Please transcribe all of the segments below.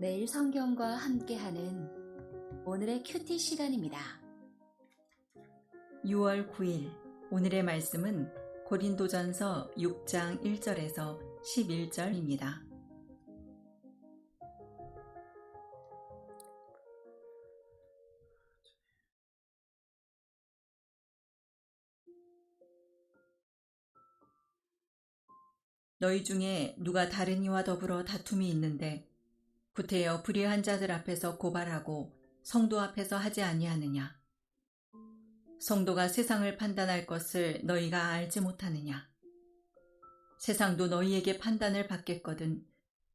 매일 성경과 함께하는 오늘의 큐티 시간입니다. 6월 9일 오늘의 말씀은 고린도전서 6장 1절에서 11절입니다. 너희 중에 누가 다른 이와 더불어 다툼이 있는데 구태여 불의한 자들 앞에서 고발하고 성도 앞에서 하지 아니하느냐? 성도가 세상을 판단할 것을 너희가 알지 못하느냐? 세상도 너희에게 판단을 받겠거든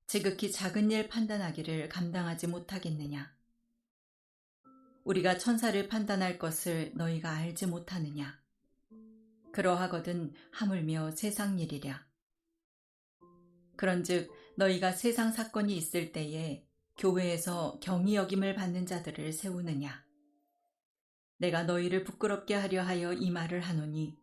지극히 작은 일 판단하기를 감당하지 못하겠느냐? 우리가 천사를 판단할 것을 너희가 알지 못하느냐? 그러하거든 하물며 세상 일이랴. 그런즉 너희가 세상 사건이 있을 때에 교회에서 경히 여김을 받는 자들을 세우느냐? 내가 너희를 부끄럽게 하려 하여 이 말을 하노니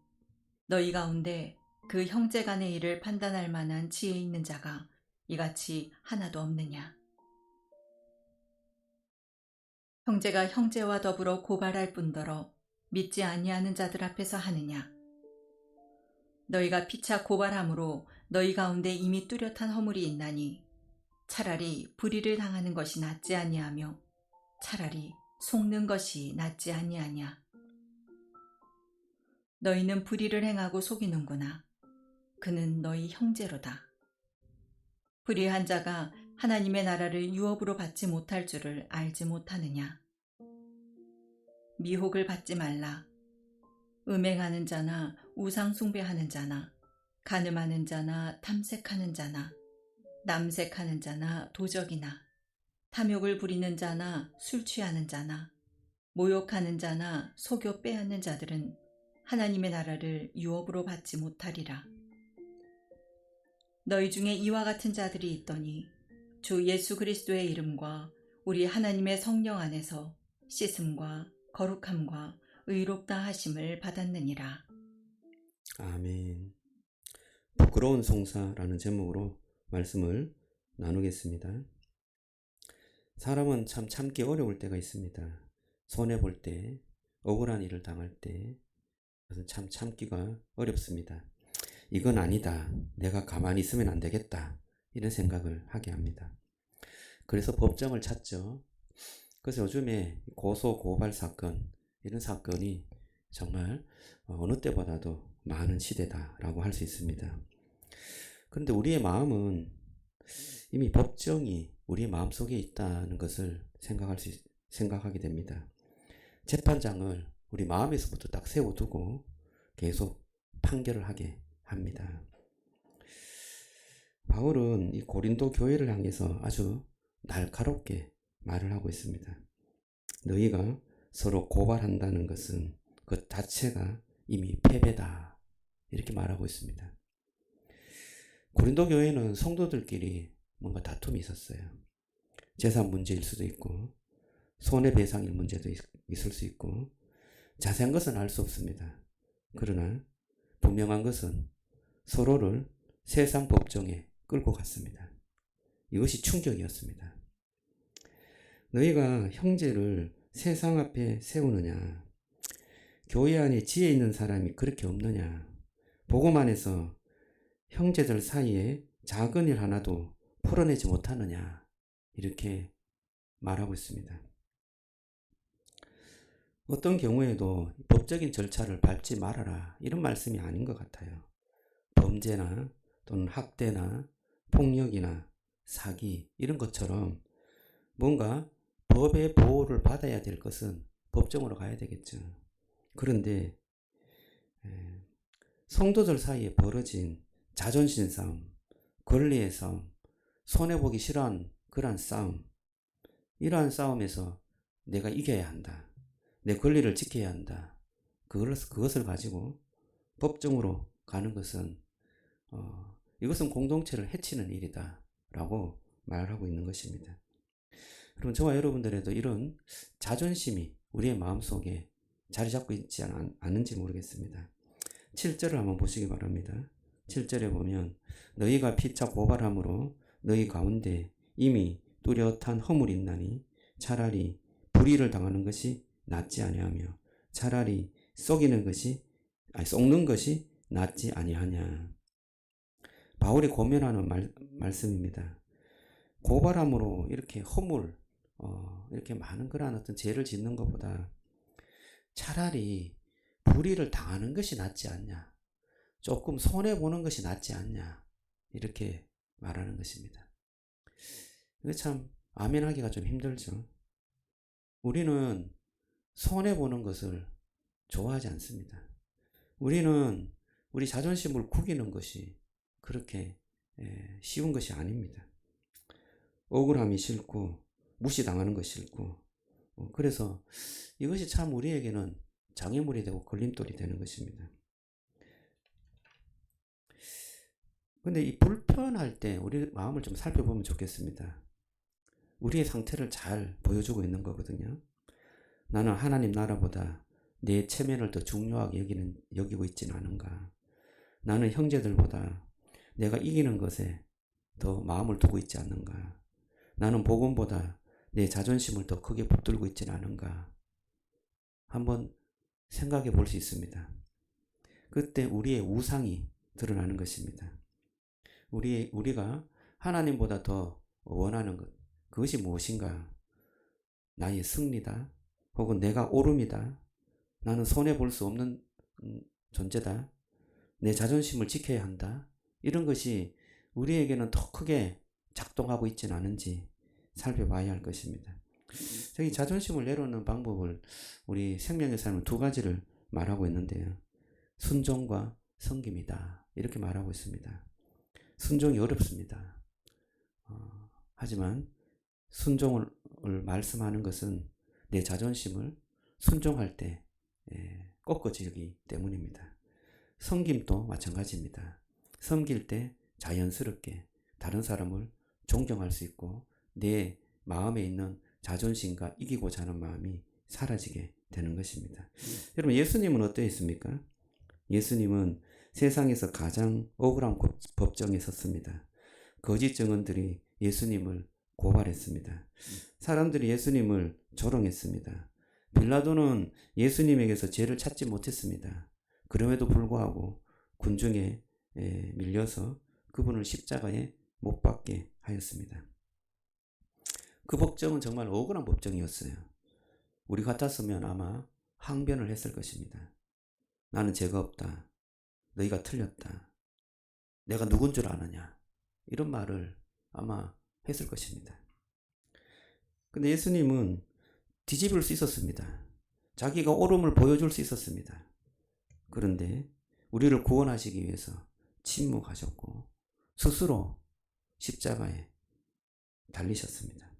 너희 가운데 그 형제 간의 일을 판단할 만한 지혜 있는 자가 이같이 하나도 없느냐? 형제가 형제와 더불어 고발할 뿐더러 믿지 아니하는 자들 앞에서 하느냐? 너희가 피차 고발함으로 너희 가운데 이미 뚜렷한 허물이 있나니 차라리 불의를 당하는 것이 낫지 아니하며 차라리 속는 것이 낫지 아니하냐. 너희는 불의를 행하고 속이는구나. 그는 너희 형제로다. 불의한 자가 하나님의 나라를 유업으로 받지 못할 줄을 알지 못하느냐. 미혹을 받지 말라. 음행하는 자나 우상 숭배하는 자나 간음하는 자나 탐색하는 자나 남색하는 자나 도적이나 탐욕을 부리는 자나 술 취하는 자나 모욕하는 자나 속여 빼앗는 자들은 하나님의 나라를 유업으로 받지 못하리라. 너희 중에 이와 같은 자들이 있더니 주 예수 그리스도의 이름과 우리 하나님의 성령 안에서 씻음과 거룩함과 의롭다 하심을 받았느니라. 아멘. 부끄러운 송사라는 제목으로 말씀을 나누겠습니다. 사람은 참 참기 어려울 때가 있습니다. 손해볼 때, 억울한 일을 당할 때, 그것은 참 참기가 어렵습니다. 이건 아니다. 내가 가만히 있으면 안 되겠다. 이런 생각을 하게 합니다. 그래서 법정을 찾죠. 그래서 요즘에 고소, 고발 사건, 이런 사건이 정말 어느 때보다도 많은 시대다라고 할 수 있습니다. 그런데 우리의 마음은 이미 법정이 우리의 마음속에 있다는 것을 생각하게 됩니다. 재판장을 우리 마음에서부터 딱 세워두고 계속 판결을 하게 합니다. 바울은 이 고린도 교회를 향해서 아주 날카롭게 말을 하고 있습니다. 너희가 서로 고발한다는 것은 그 자체가 이미 패배다. 이렇게 말하고 있습니다. 고린도 교회는 성도들끼리 뭔가 다툼이 있었어요. 재산 문제일 수도 있고 손해배상일 문제도 있을 수 있고 자세한 것은 알 수 없습니다. 그러나 분명한 것은 서로를 세상 법정에 끌고 갔습니다. 이것이 충격이었습니다. 너희가 형제를 세상 앞에 세우느냐? 교회 안에 지혜 있는 사람이 그렇게 없느냐? 복음 안에서 형제들 사이에 작은 일 하나도 풀어내지 못하느냐? 이렇게 말하고 있습니다. 어떤 경우에도 법적인 절차를 밟지 말아라 이런 말씀이 아닌 것 같아요. 범죄나 또는 학대나 폭력이나 사기 이런 것처럼 뭔가 법의 보호를 받아야 될 것은 법정으로 가야 되겠죠. 그런데 성도들 사이에 벌어진 자존심 싸움, 권리의 싸움, 손해보기 싫어하는 그러한 싸움, 이러한 싸움에서 내가 이겨야 한다. 내 권리를 지켜야 한다. 그것을 가지고 법정으로 가는 것은 이것은 공동체를 해치는 일이다 라고 말하고 있는 것입니다. 그럼 저와 여러분들에도 이런 자존심이 우리의 마음속에 자리 잡고 있지 않은지 모르겠습니다. 7절을 한번 보시기 바랍니다. 7절에 보면 너희가 피차 고발함으로 너희 가운데 이미 뚜렷한 허물이 있나니 차라리 불의를 당하는 것이 낫지 아니하며 차라리 썩는 것이 낫지 아니하냐. 바울이 고면하는 말씀입니다. 고발함으로 이렇게 허물, 이렇게 많은 그런 어떤 죄를 짓는 것보다 차라리 불의를 당하는 것이 낫지 않냐. 조금 손해보는 것이 낫지 않냐. 이렇게 말하는 것입니다. 이거 참 아멘하기가 좀 힘들죠. 우리는 손해보는 것을 좋아하지 않습니다. 우리는 우리 자존심을 구기는 것이 그렇게 쉬운 것이 아닙니다. 억울함이 싫고 무시당하는 것이 싫고 그래서 이것이 참 우리에게는 장애물이 되고 걸림돌이 되는 것입니다. 근데 이 불편할 때 우리 마음을 좀 살펴보면 좋겠습니다. 우리의 상태를 잘 보여주고 있는 거거든요. 나는 하나님 나라보다 내 체면을 더 중요하게 여기고 있지는 않은가. 나는 형제들보다 내가 이기는 것에 더 마음을 두고 있지 않는가. 나는 복음보다 내 자존심을 더 크게 붙들고 있지는 않은가. 한번 생각해 볼 수 있습니다. 그때 우리의 우상이 드러나는 것입니다. 우리가 하나님보다 더 원하는 것, 그것이 무엇인가? 나의 승리다. 혹은 내가 옳음이다. 나는 손해볼 수 없는 존재다. 내 자존심을 지켜야 한다. 이런 것이 우리에게는 더 크게 작동하고 있지는 않은지 살펴봐야 할 것입니다. 저기 자존심을 내려놓는 방법을 우리 생명의 삶은 두 가지를 말하고 있는데요. 순종과 섬김이다. 이렇게 말하고 있습니다. 순종이 어렵습니다. 하지만 순종을 말씀하는 것은 내 자존심을 순종할 때 꺾어지기 때문입니다. 섬김도 마찬가지입니다. 섬길 때 자연스럽게 다른 사람을 존경할 수 있고 내 마음에 있는 자존심과 이기고자 하는 마음이 사라지게 되는 것입니다. 여러분 예수님은 어떠했습니까? 예수님은 세상에서 가장 억울한 법정에 섰습니다. 거짓 증언들이 예수님을 고발했습니다. 사람들이 예수님을 조롱했습니다. 빌라도는 예수님에게서 죄를 찾지 못했습니다. 그럼에도 불구하고 군중에 밀려서 그분을 십자가에 못 박게 하였습니다. 그 법정은 정말 억울한 법정이었어요. 우리 같았으면 아마 항변을 했을 것입니다. 나는 죄가 없다. 너희가 틀렸다. 내가 누군 줄 아느냐. 이런 말을 아마 했을 것입니다. 근데 예수님은 뒤집을 수 있었습니다. 자기가 옳음을 보여줄 수 있었습니다. 그런데 우리를 구원하시기 위해서 침묵하셨고 스스로 십자가에 달리셨습니다.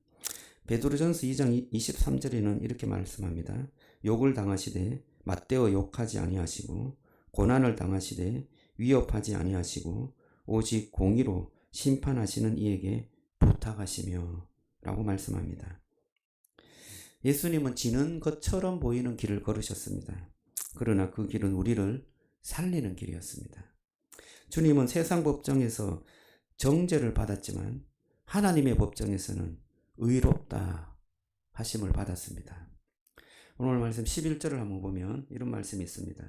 베드로전서 2장 23절에는 이렇게 말씀합니다. 욕을 당하시되 맞대어 욕하지 아니하시고 고난을 당하시되 위협하지 아니하시고 오직 공의로 심판하시는 이에게 부탁하시며 라고 말씀합니다. 예수님은 지는 것처럼 보이는 길을 걸으셨습니다. 그러나 그 길은 우리를 살리는 길이었습니다. 주님은 세상 법정에서 정죄를 받았지만 하나님의 법정에서는 의롭다 하심을 받았습니다. 오늘 말씀 11절을 한번 보면 이런 말씀이 있습니다.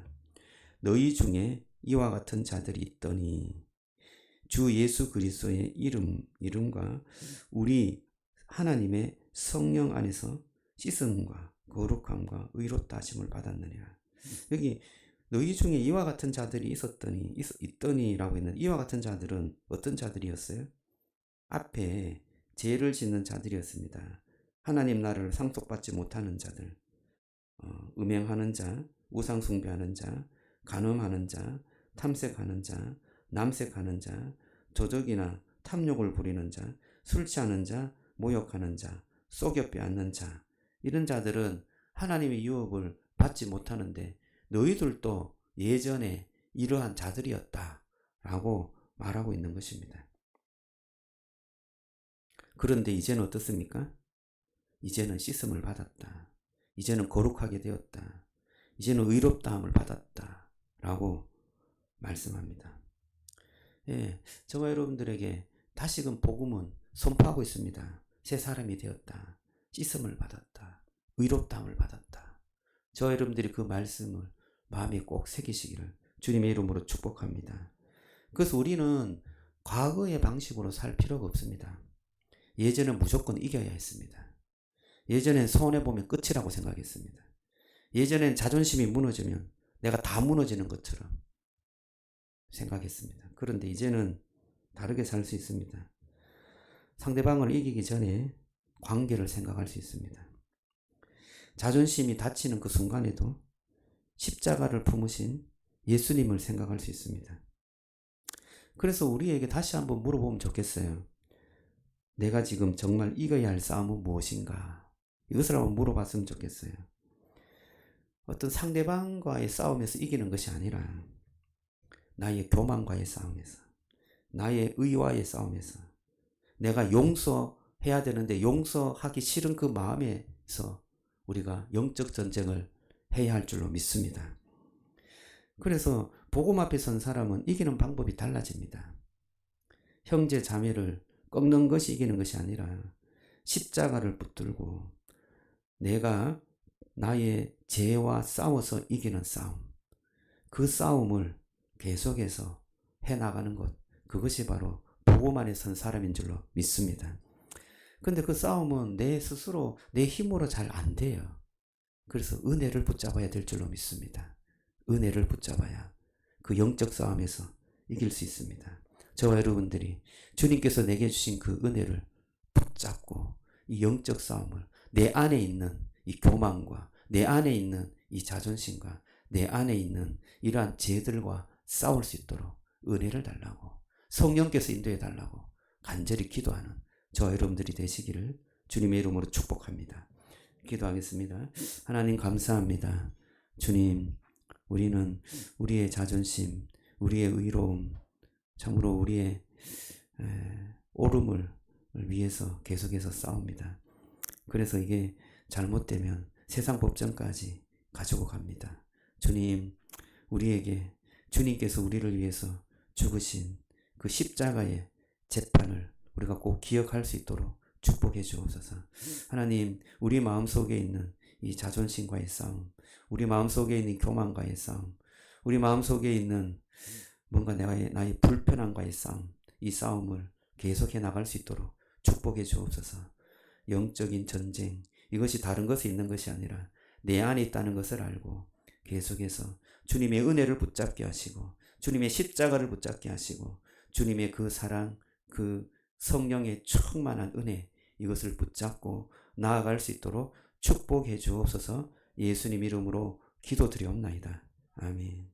너희 중에 이와 같은 자들이 있더니 주 예수 그리스도의 이름과 우리 하나님의 성령 안에서 씻음과 거룩함과 의롭다 하심을 받았느니라. 여기 너희 중에 이와 같은 자들이 있더니라고 했는데 이와 같은 자들은 어떤 자들이었어요? 앞에 죄를 짓는 자들이었습니다. 하나님 나라를 상속받지 못하는 자들, 음행하는 자, 우상 숭배하는 자, 간음하는 자, 탐색하는 자, 남색하는 자, 도적이나 탐욕을 부리는 자, 술 취하는 자, 모욕하는 자, 속여 빼앗는 자, 이런 자들은 하나님의 유업을 받지 못하는데 너희들도 예전에 이러한 자들이었다 라고 말하고 있는 것입니다. 그런데 이제는 어떻습니까? 이제는 씻음을 받았다. 이제는 거룩하게 되었다. 이제는 의롭다함을 받았다 라고 말씀합니다. 저와 여러분들에게 다시금 복음은 선포하고 있습니다. 새 사람이 되었다. 씻음을 받았다. 의롭다함을 받았다. 저 여러분들이 그 말씀을 마음에 꼭 새기시기를 주님의 이름으로 축복합니다. 그래서 우리는 과거의 방식으로 살 필요가 없습니다. 예전엔 무조건 이겨야 했습니다. 예전엔 손해보면 끝이라고 생각했습니다. 예전엔 자존심이 무너지면 내가 다 무너지는 것처럼 생각했습니다. 그런데 이제는 다르게 살 수 있습니다. 상대방을 이기기 전에 관계를 생각할 수 있습니다. 자존심이 다치는 그 순간에도 십자가를 품으신 예수님을 생각할 수 있습니다. 그래서 우리에게 다시 한번 물어보면 좋겠어요. 내가 지금 정말 이겨야 할 싸움은 무엇인가? 이것을 한번 물어봤으면 좋겠어요. 어떤 상대방과의 싸움에서 이기는 것이 아니라 나의 교만과의 싸움에서, 나의 의와의 싸움에서, 내가 용서해야 되는데 용서하기 싫은 그 마음에서 우리가 영적 전쟁을 해야 할 줄로 믿습니다. 그래서 복음 앞에 선 사람은 이기는 방법이 달라집니다. 형제 자매를 꺾는 것이 이기는 것이 아니라 십자가를 붙들고 내가 나의 죄와 싸워서 이기는 싸움, 그 싸움을 계속해서 해나가는 것, 그것이 바로 복음 안에 선 사람인 줄로 믿습니다. 근데 그 싸움은 내 스스로 내 힘으로 잘 안 돼요. 그래서 은혜를 붙잡아야 될 줄로 믿습니다. 은혜를 붙잡아야 그 영적 싸움에서 이길 수 있습니다. 저와 여러분들이 주님께서 내게 주신 그 은혜를 붙잡고 이 영적 싸움을 내 안에 있는 이 교만과 내 안에 있는 이 자존심과 내 안에 있는 이러한 죄들과 싸울 수 있도록 은혜를 달라고, 성령께서 인도해 달라고 간절히 기도하는 저와 여러분들이 되시기를 주님의 이름으로 축복합니다. 기도하겠습니다. 하나님 감사합니다. 주님, 우리는 우리의 자존심, 우리의 의로움, 참으로 우리의 옳음을 위해서 계속해서 싸웁니다. 그래서 이게 잘못되면 세상 법정까지 가지고 갑니다. 주님, 우리에게 주님께서 우리를 위해서 죽으신 그 십자가의 재판을 우리가 꼭 기억할 수 있도록 축복해 주옵소서. 하나님, 우리 마음속에 있는 이 자존심과의 싸움, 우리 마음속에 있는 교만과의 싸움, 우리 마음속에 있는 뭔가 나의 불편함과의 싸움, 이 싸움을 계속해 나갈 수 있도록 축복해 주옵소서. 영적인 전쟁, 이것이 다른 것에 있는 것이 아니라 내 안에 있다는 것을 알고 계속해서 주님의 은혜를 붙잡게 하시고 주님의 십자가를 붙잡게 하시고 주님의 그 사랑, 그 성령의 충만한 은혜, 이것을 붙잡고 나아갈 수 있도록 축복해 주옵소서. 예수님 이름으로 기도드리옵나이다. 아멘.